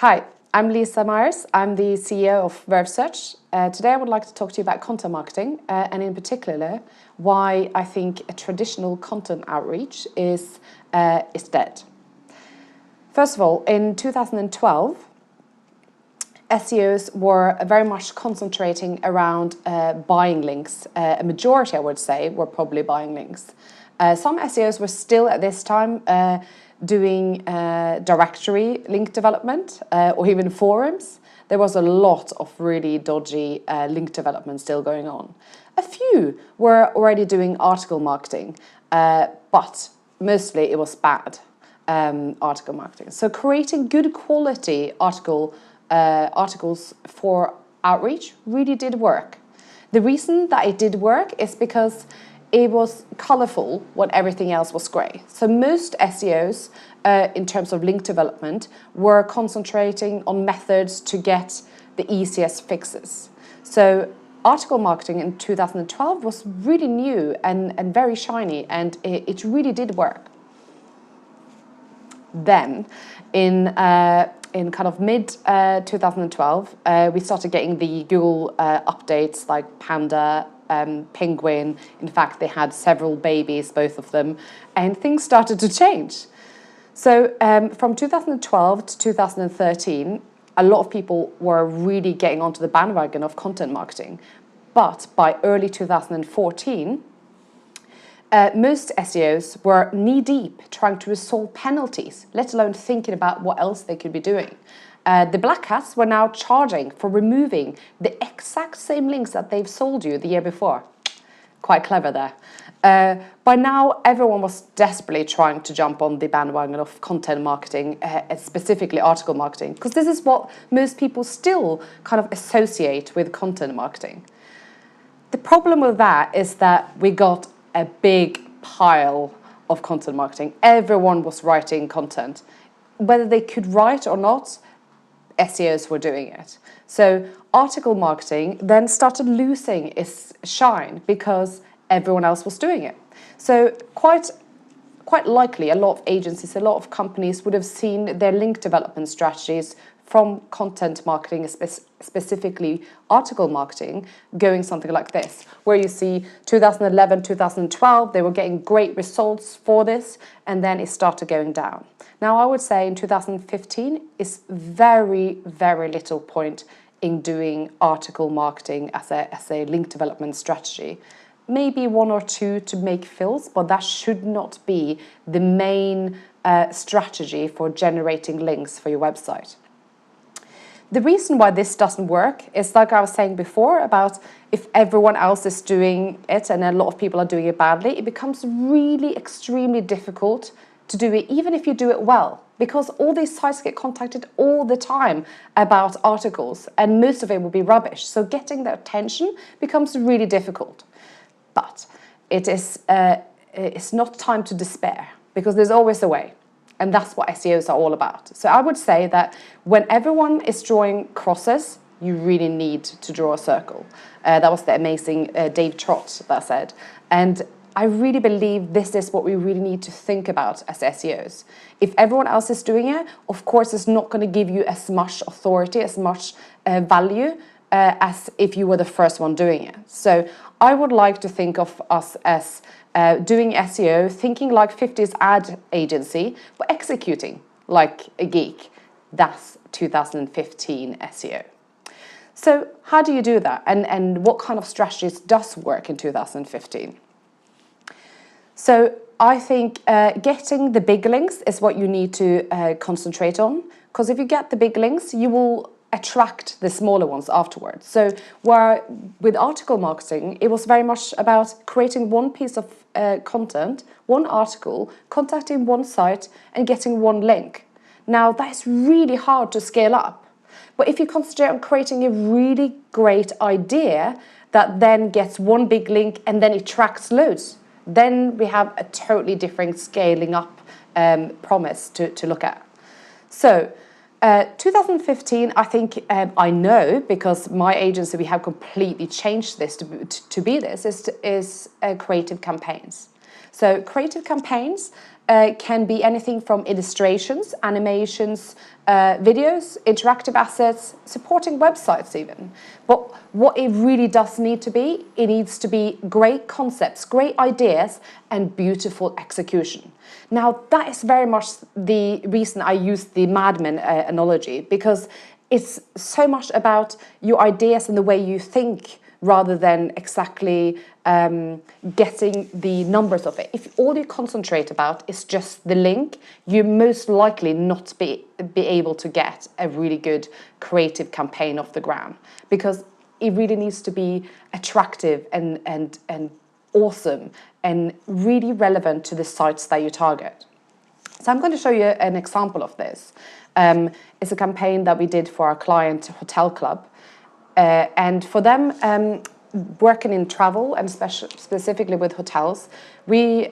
Hi, I'm Lisa Myers. I'm the CEO of Verve. Today I would like to talk to you about content marketing and in particular why I think a traditional content outreach is dead. First of all, in 2012, SEOs were very much concentrating around buying links. A majority, I would say, were probably buying links. Some SEOs were still at this time doing directory link development or even forums. There was a lot of really dodgy link development still going on. A few were already doing article marketing, but mostly it was bad article marketing. So creating good quality articles for outreach really did work. The reason that it did work is because it was colorful when everything else was grey. So most SEOs, in terms of link development, were concentrating on methods to get the easiest fixes. So article marketing in 2012 was really new and very shiny, and it really did work. Then, in kind of mid 2012, we started getting the Google updates like Panda, Penguin. In fact, they had several babies, both of them, and things started to change. So from 2012 to 2013, a lot of people were really getting onto the bandwagon of content marketing. But by early 2014, most SEOs were knee-deep trying to resolve penalties, let alone thinking about what else they could be doing. The black hats were now charging for removing the exact same links that they've sold you the year before. Quite clever there. By now, everyone was desperately trying to jump on the bandwagon of content marketing, specifically article marketing, because this is what most people still kind of associate with content marketing. The problem with that is that we got a big pile of content marketing. Everyone was writing content. Whether they could write or not, SEOs were doing it. So article marketing then started losing its shine because everyone else was doing it. So quite likely a lot of agencies, a lot of companies would have seen their link development strategies from content marketing, specifically article marketing, going something like this, where you see 2011, 2012, they were getting great results for this, and then it started going down. Now, I would say in 2015 is very, very little point in doing article marketing as a link development strategy. Maybe one or two to make fills, but that should not be the main strategy for generating links for your website. The reason why this doesn't work is, like I was saying before, about if everyone else is doing it and a lot of people are doing it badly, it becomes really extremely difficult to do it, even if you do it well, because all these sites get contacted all the time about articles and most of it will be rubbish. So getting their attention becomes really difficult. But it's not time to despair, because there's always a way. And that's what SEOs are all about. So I would say that when everyone is drawing crosses, you really need to draw a circle. That was the amazing Dave Trott that said. And I really believe this is what we really need to think about as SEOs. If everyone else is doing it, of course, it's not going to give you as much authority, as much value as if you were the first one doing it. So I would like to think of us as doing SEO, thinking like 50s ad agency, but executing like a geek. That's 2015 SEO. So how do you do that? And what kind of strategies does work in 2015? So I think getting the big links is what you need to concentrate on. Because if you get the big links, you will attract the smaller ones afterwards. So where with article marketing, it was very much about creating one piece of content, one article, contacting one site and getting one link. Now that's really hard to scale up. But if you concentrate on creating a really great idea that then gets one big link and then it attracts loads, then we have a totally different scaling up promise to look at. So 2015, I think I know, because my agency, we have completely changed this to be this, is creative campaigns. So creative campaigns can be anything from illustrations, animations, videos, interactive assets, supporting websites even. But what it really does need to be, it needs to be great concepts, great ideas, and beautiful execution. Now, that is very much the reason I use the Mad Men analogy, because it's so much about your ideas and the way you think rather than exactly getting the numbers of it. If all you concentrate about is just the link, you most likely not be able to get a really good creative campaign off the ground, because it really needs to be attractive and awesome and really relevant to the sites that you target. So I'm going to show you an example of this. It's a campaign that we did for our client Hotel Club. And for them, working in travel and specifically with hotels, we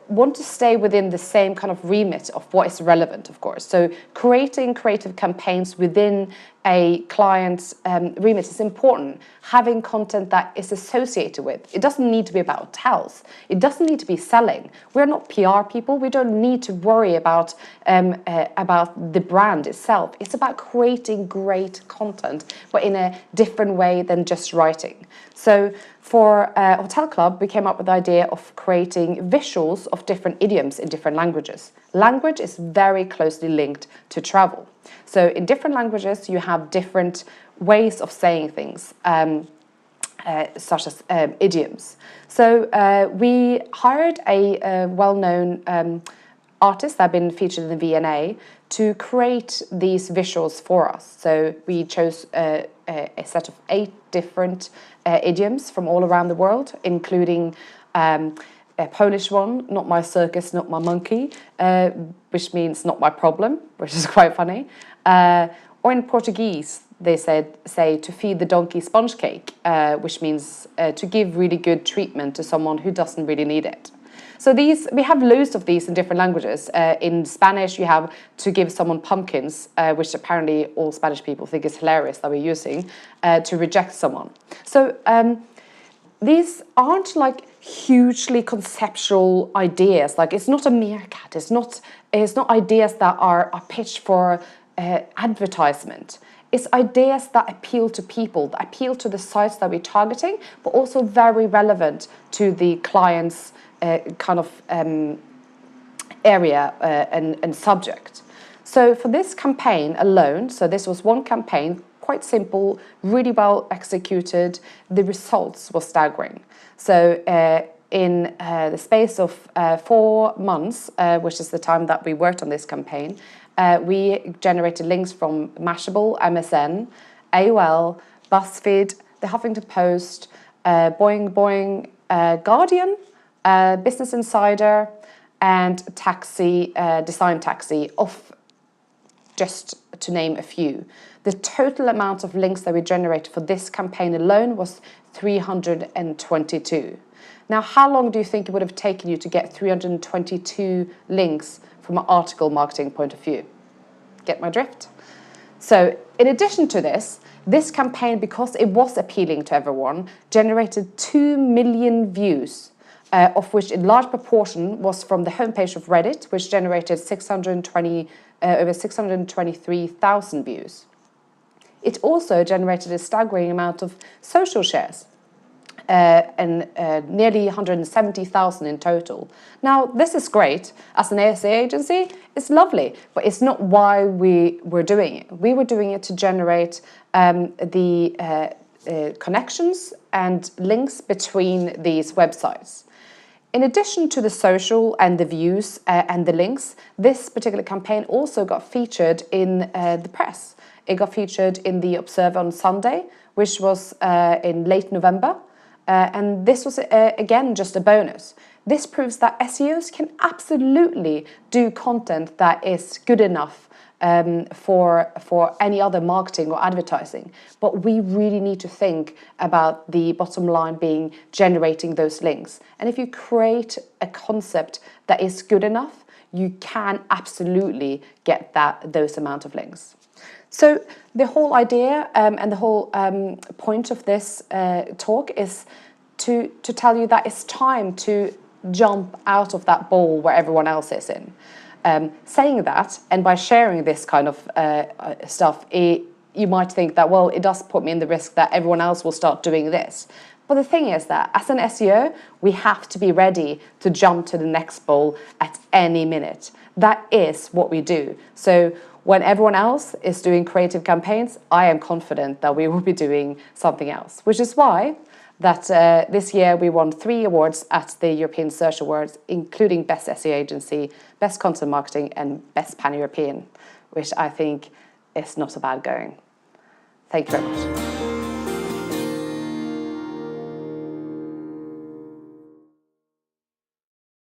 want to stay within the same kind of remit of what is relevant, of course. So creating creative campaigns within a client's remit is important. Having content that is associated with. It doesn't need to be about hotels. It doesn't need to be selling. We're not PR people. We don't need to worry about the brand itself. It's about creating great content, but in a different way than just writing. So for Hotel Club, we came up with the idea of creating visuals of different idioms in different languages. Language is very closely linked to travel. So in different languages, you have different ways of saying things, such as idioms. So we hired a well-known artist that had been featured in the V&A to create these visuals for us. So we chose a set of 8 different idioms from all around the world, including a Polish one, not my circus, not my monkey, which means not my problem, which is quite funny. Or in Portuguese, they say to feed the donkey sponge cake, which means to give really good treatment to someone who doesn't really need it. So we have loads of these in different languages. In Spanish, you have to give someone pumpkins, which apparently all Spanish people think is hilarious that we're using, to reject someone. So these aren't like hugely conceptual ideas. Like, it's not a meerkat. It's not ideas that are pitched for advertisement. It's ideas that appeal to people, that appeal to the sites that we're targeting, but also very relevant to the client's kind of area and subject. So for this campaign alone, so this was one campaign, quite simple, really well executed, the results were staggering. So in the space of 4 months, which is the time that we worked on this campaign, we generated links from Mashable, MSN, AOL, BuzzFeed, The Huffington Post, Boing Boing, Guardian, Business Insider, and Taxi, Design Taxi, of just to name a few. The total amount of links that we generated for this campaign alone was 322. Now, how long do you think it would have taken you to get 322 links from an article marketing point of view? Get my drift? So, in addition to this campaign, because it was appealing to everyone, generated 2 million views, of which a large proportion was from the homepage of Reddit, which generated over 623,000 views. It also generated a staggering amount of social shares, and nearly 170,000 in total. Now, this is great. As an ASA agency, it's lovely, but it's not why we were doing it. We were doing it to generate the connections and links between these websites. In addition to the social and the views and the links, this particular campaign also got featured in the press. It got featured in the Observer on Sunday, which was in late November. And this was, again, just a bonus. This proves that SEOs can absolutely do content that is good enough for any other marketing or advertising. But we really need to think about the bottom line being generating those links. And if you create a concept that is good enough, you can absolutely get those amount of links. So the whole idea and the whole point of this talk is to tell you that it's time to jump out of that bowl where everyone else is in. Saying that, and by sharing this kind of stuff, you might think that, well, it does put me in the risk that everyone else will start doing this. But the thing is that as an SEO, we have to be ready to jump to the next bowl at any minute. That is what we do. So when everyone else is doing creative campaigns, I am confident that we will be doing something else, which is why that this year we won 3 awards at the European Search Awards, including Best SEO Agency, Best Content Marketing, and Best Pan-European, which I think is not a bad going. Thank you very much.